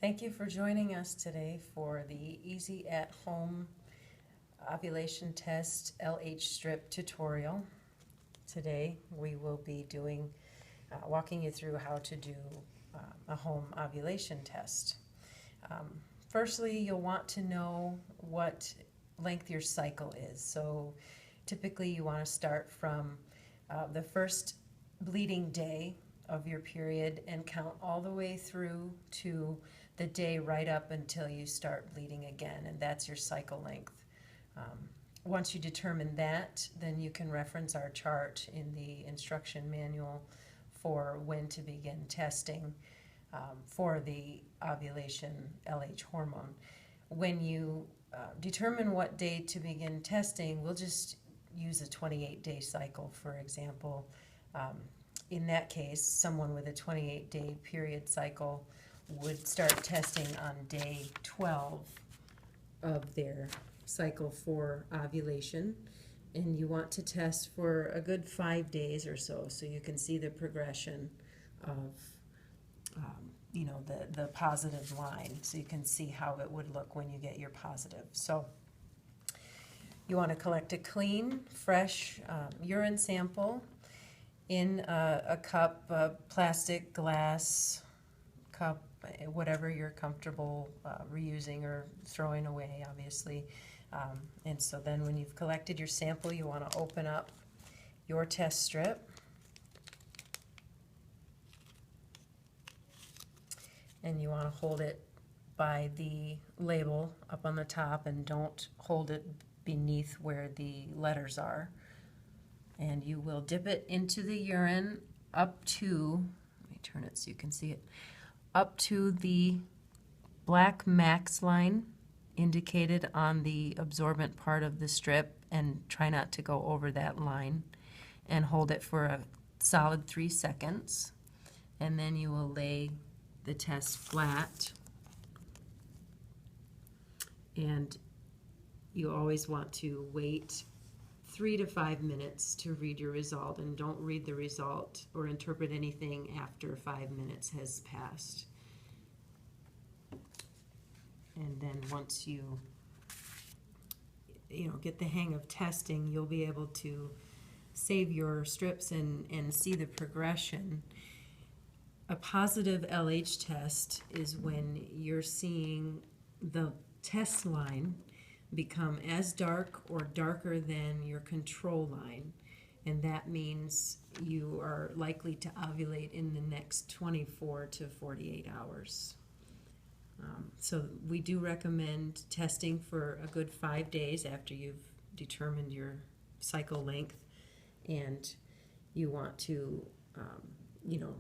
Thank you for joining us today for the Easy at Home Ovulation Test LH Strip tutorial. Today we will be walking you through how to do a home ovulation test. Firstly, you'll want to know what length your cycle is. So typically you want to start from the first bleeding day of your period and count all the way through to the day right up until you start bleeding again, and that's your cycle length. Once you determine that, then you can reference our chart in the instruction manual for when to begin testing for the ovulation LH hormone. When you determine what day to begin testing, we'll just use a 28-day cycle, for example. In that case, someone with a 28-day period cycle would start testing on day 12 of their cycle for ovulation, and you want to test for a good 5 days or so you can see the progression of the positive line, so you can see how it would look when you get your positive. So you want to collect a clean, fresh urine sample in a cup, a plastic, glass cup, whatever you're comfortable reusing or throwing away, obviously. And so then when you've collected your sample, you want to open up your test strip. And you want to hold it by the label up on the top, and don't hold it beneath where the letters are. And you will dip it into the urine up to, let me turn it so you can see it, up to the black max line indicated on the absorbent part of the strip, and try not to go over that line, and hold it for a solid 3 seconds. And then you will lay the test flat, and you always want to wait 3 to 5 minutes to read your result, and don't read the result or interpret anything after 5 minutes has passed. And then once you get the hang of testing, you'll be able to save your strips and see the progression. A positive LH test is when you're seeing the test line become as dark or darker than your control line, and that means you are likely to ovulate in the next 24 to 48 hours. So we do recommend testing for a good 5 days after you've determined your cycle length, and you want to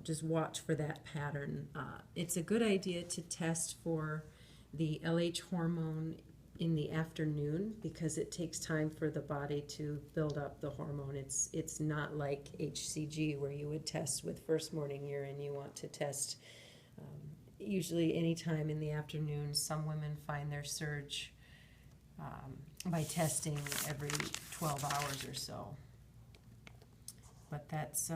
just watch for that pattern. It's a good idea to test for the LH hormone in the afternoon, because it takes time for the body to build up the hormone. It's not like HCG where you would test with first morning urine. You want to test usually any time in the afternoon. Some women find their surge by testing every 12 hours or so. But that's